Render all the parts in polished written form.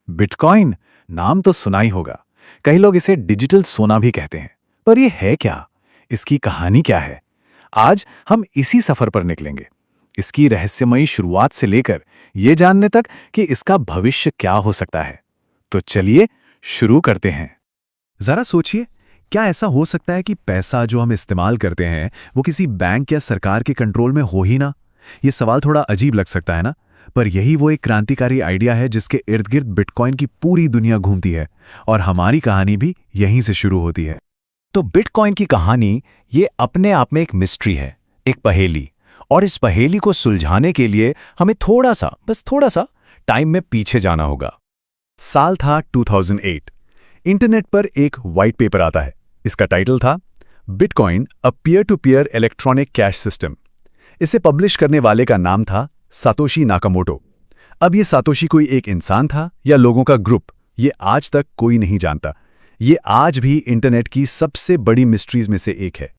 Bitcoin नाम तो सुना ही होगा। कई लोग इसे डिजिटल सोना भी कहते हैं। पर यह है क्या? इसकी कहानी क्या है? आज हम इसी सफर पर निकलेंगे। इसकी रहस्यमयी शुरुआत से लेकर ये जानने तक कि इसका भविष्य क्या हो सकता है। तो चलिए शुरू करते हैं। जरा सोचिए, क्या ऐसा हो सकता है कि पैसा जो हम इस्तेमाल करते हैं वो किसी बैंक या सरकार के कंट्रोल में हो ही ना? ये सवाल थोड़ा अजीब लग सकता है ना, पर यही वो एक क्रांतिकारी आइडिया है जिसके इर्द गिर्द बिटकॉइन की पूरी दुनिया घूमती है और हमारी कहानी भी यहीं से शुरू होती है। तो बिटकॉइन की कहानी ये अपने आप में एक मिस्ट्री है, एक पहेली। और इस पहेली को सुलझाने के लिए हमें बस थोड़ा सा टाइम में पीछे जाना होगा। साल था 2008। इंटरनेट पर एक व्हाइट पेपर आता है। इसका टाइटल था bitcoin a peer to peer electronic cash system. इसे पब्लिश करने वाले का नाम था सातोशी नाकामोटो। अब ये सातोशी कोई एक इंसान था या लोगों का ग्रुप, ये आज तक कोई नहीं जानता। ये आज भी इंटरनेट की सबसे बड़ी मिस्ट्रीज में से एक है।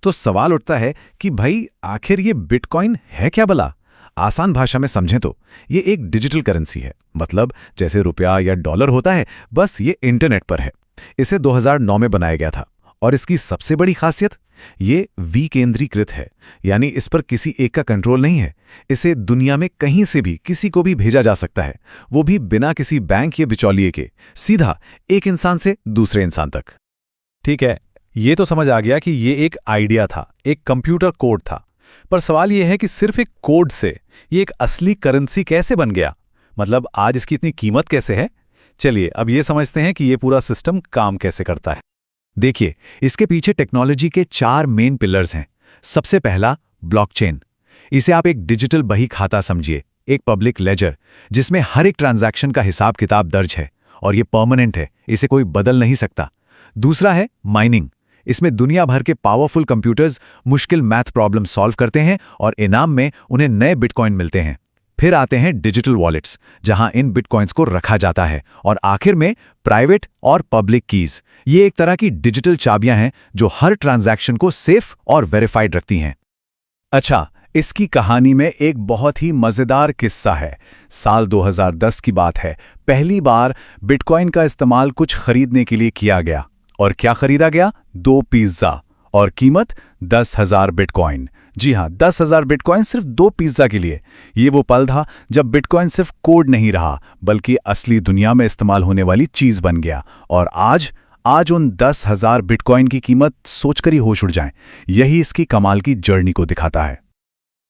तो सवाल उठता है कि भाई आखिर ये बिटकॉइन है क्या भला? आसान भाषा में समझें तो ये एक डिजिटल करेंसी है। मतलब जैसे रुपया या डॉलर होता है, बस ये इंटरनेट पर है। इसे 2009 में बनाया गया था और इसकी सबसे बड़ी खासियत ये विकेंद्रीकृत है, यानी इस पर किसी एक का कंट्रोल नहीं है। इसे दुनिया में कहीं से भी किसी को भी भेजा जा सकता है, वो भी बिना किसी बैंक या बिचौलिए के, सीधा एक इंसान से दूसरे इंसान तक। ठीक है, ये तो समझ आ गया कि ये एक आइडिया था, एक कंप्यूटर कोड था। पर सवाल ये है कि सिर्फ एक कोड से ये एक असली करेंसी कैसे बन गया? मतलब आज इसकी इतनी कीमत कैसे है? चलिए अब ये समझते हैं कि ये पूरा सिस्टम काम कैसे करता है। देखिए, इसके पीछे टेक्नोलॉजी के 4 मेन पिलर्स हैं। सबसे पहला ब्लॉकचेन। इसे आप एक डिजिटल बही खाता समझिए, एक पब्लिक लेजर जिसमें हर एक ट्रांजैक्शन का हिसाब किताब दर्ज है और ये परमानेंट है, इसे कोई बदल नहीं सकता। दूसरा है माइनिंग। इसमें दुनिया भर के पावरफुल कंप्यूटर्स मुश्किल मैथ प्रॉब्लम सॉल्व करते हैं और इनाम में उन्हें नए बिटकॉइन मिलते हैं। फिर आते हैं डिजिटल वॉलेट्स, जहां इन बिटकॉइंस को रखा जाता है। और आखिर में प्राइवेट और पब्लिक कीज। ये एक तरह की डिजिटल चाबियां हैं जो हर ट्रांजैक्शन को सेफ और वेरीफाइड रखती हैं। अच्छा, इसकी कहानी में एक बहुत ही मज़ेदार किस्सा है। साल 2010 की बात है। पहली बार बिटकॉइन का इस्तेमाल कुछ खरीदने के लिए किया गया। और क्या खरीदा गया? 2 पिज्ज़ा और कीमत 10,000 बिटकॉइन। जी हाँ, 10,000 बिटकॉइन सिर्फ 2 पिज्ज़ा के लिए। ये वो पल था जब बिटकॉइन सिर्फ कोड नहीं रहा, बल्कि असली दुनिया में इस्तेमाल होने वाली चीज़ बन गया। और आज उन 10,000 बिटकॉइन की कीमत सोचकर ही होश उड़ जाए। यही इसकी कमाल की जर्नी को दिखाता है।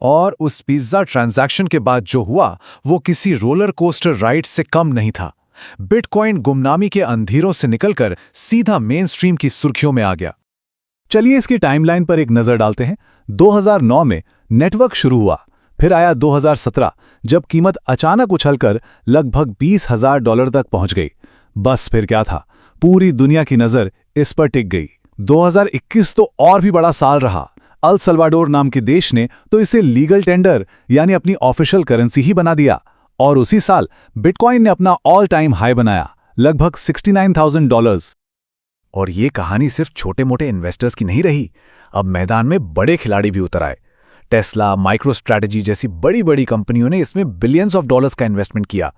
और उस पिज्ज़ा ट्रांजैक्शन के बाद जो हुआ वो किसी रोलर कोस्टर राइड से कम नहीं था। बिटकॉइन गुमनामी के अंधेरों से निकलकर सीधा मेन स्ट्रीम की सुर्खियों में आ गया। चलिए इसकी टाइमलाइन पर एक नज़र डालते हैं। 2009 में नेटवर्क शुरू हुआ। फिर आया 2017, जब कीमत अचानक उछलकर लगभग $20,000 तक पहुंच गई। बस फिर क्या था, पूरी दुनिया की नज़र इस पर टिक गई। 2021 तो और भी बड़ा साल रहा। अल सल्वाडोर नाम के देश ने तो इसे लीगल टेंडर यानी अपनी ऑफिशियल करेंसी ही बना दिया। और उसी साल बिटकॉइन ने अपना ऑल टाइम हाई बनाया, लगभग $69,000। और ये कहानी सिर्फ छोटे मोटे इन्वेस्टर्स की नहीं रही। अब मैदान में बड़े खिलाड़ी भी उतर आए। टेस्ला, माइक्रोस्ट्रैटेजी जैसी बड़ी बड़ी कंपनियों ने इसमें बिलियंस ऑफ डॉलर्स का इन्वेस्टमेंट किया।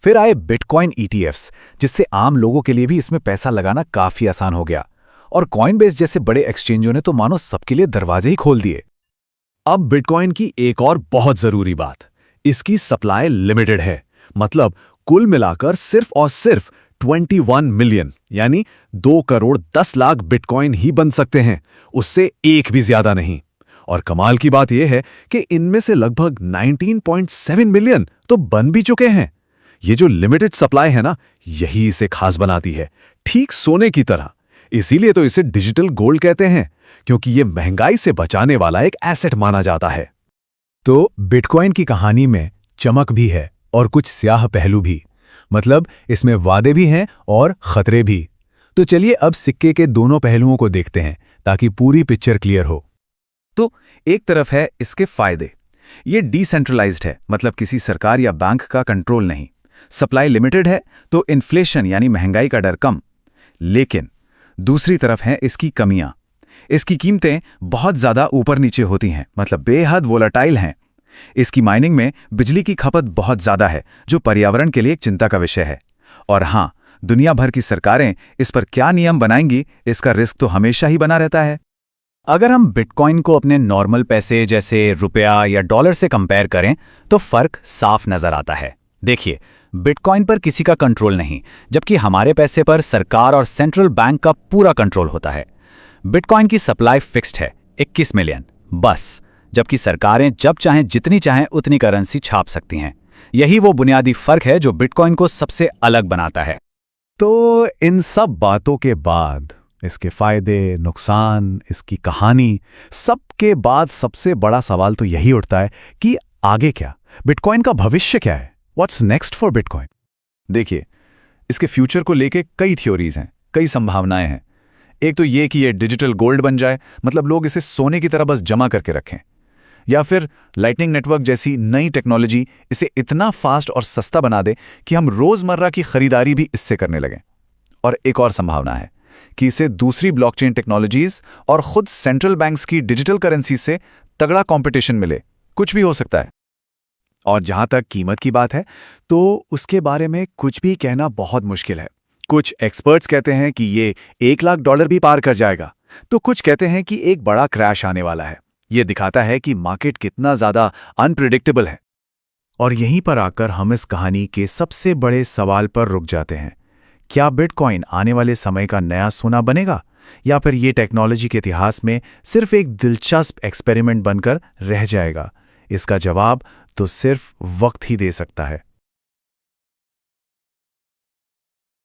फिर आए बिटकॉइन ETFs, जिससे आम लोगों के लिए भी इसमें पैसा लगाना काफी आसान हो गया। और कॉइनबेस जैसे बड़े एक्सचेंजों ने तो मानो सबके लिए दरवाजे ही खोल दिए। अब बिटकॉइन की एक और बहुत जरूरी बात, इसकी सप्लाई लिमिटेड है। मतलब कुल मिलाकर सिर्फ और सिर्फ 21 मिलियन यानी 2 करोड़ 10 लाख बिटकॉइन ही बन सकते हैं, उससे एक भी ज्यादा नहीं। और कमाल की बात यह है कि इनमें से लगभग 19.7 मिलियन तो बन भी चुके हैं। ये जो लिमिटेड सप्लाई है ना, यही इसे खास बनाती है, ठीक सोने की तरह। इसीलिए तो इसे डिजिटल गोल्ड कहते हैं, क्योंकि ये महंगाई से बचाने वाला एक एसेट माना जाता है। तो बिटकॉइन की कहानी में चमक भी है और कुछ स्याह पहलू भी। मतलब इसमें वादे भी हैं और खतरे भी। तो चलिए अब सिक्के के दोनों पहलुओं को देखते हैं ताकि पूरी पिक्चर क्लियर हो। तो एक तरफ है इसके फायदे। ये डिसेंट्रलाइज्ड है, मतलब किसी सरकार या बैंक का कंट्रोल नहीं। सप्लाई लिमिटेड है तो इन्फ्लेशन यानी महंगाई का डर कम। लेकिन दूसरी तरफ हैं इसकी कमियां। इसकी कीमतें बहुत ज़्यादा ऊपर नीचे होती हैं, मतलब बेहद वोलाटाइल हैं। इसकी माइनिंग में बिजली की खपत बहुत ज़्यादा है, जो पर्यावरण के लिए एक चिंता का विषय है। और हाँ, दुनिया भर की सरकारें इस पर क्या नियम बनाएंगी, इसका रिस्क तो हमेशा ही बना रहता है। अगर हम बिटकॉइन को अपने नॉर्मल पैसे जैसे रुपया या डॉलर से कंपेयर करें तो फर्क साफ नजर आता है। देखिए, बिटकॉइन पर किसी का कंट्रोल नहीं, जबकि हमारे पैसे पर सरकार और सेंट्रल बैंक का पूरा कंट्रोल होता है। बिटकॉइन की सप्लाई फिक्स्ड है 21 मिलियन बस, जबकि सरकारें जब चाहें जितनी चाहें उतनी करेंसी छाप सकती हैं। यही वो बुनियादी फर्क है जो बिटकॉइन को सबसे अलग बनाता है। तो इन सब बातों के बाद, इसके फायदे, नुकसान, इसकी कहानी, सब के बाद सबसे बड़ा सवाल तो यही उठता है कि आगे क्या? बिटकॉइन का भविष्य क्या है? What's next for bitcoin? देखिए, इसके फ्यूचर को लेके कई थ्योरीज हैं, कई संभावनाएं हैं। एक तो ये कि ये डिजिटल गोल्ड बन जाए, मतलब लोग इसे सोने की तरह बस जमा करके रखें, या फिर लाइटनिंग नेटवर्क जैसी नई टेक्नोलॉजी इसे इतना फास्ट और सस्ता बना दे कि हम रोजमर्रा की खरीदारी भी इससे करने लगें। और एक और संभावना है कि इसे दूसरी ब्लॉकचेन टेक्नोलॉजीज और खुद सेंट्रल बैंक्स की डिजिटल करेंसी से तगड़ा कंपटीशन मिले। कुछ भी हो सकता है। और जहां तक कीमत की बात है, तो उसके बारे में कुछ भी कहना बहुत मुश्किल है। कुछ एक्सपर्ट्स कहते हैं कि ये $1 लाख भी पार कर जाएगा, तो कुछ कहते हैं कि एक बड़ा क्रैश आने वाला है। ये दिखाता है कि मार्केट कितना ज्यादा अनप्रिडिक्टेबल है। और यहीं पर आकर हम इस कहानी के सबसे बड़े सवाल पर रुक जाते हैं। क्या बिटकॉइन आने वाले समय का नया सोना बनेगा, या फिर ये टेक्नोलॉजी के इतिहास में सिर्फ एक दिलचस्प एक्सपेरिमेंट बनकर रह जाएगा? इसका जवाब तो सिर्फ वक्त ही दे सकता है।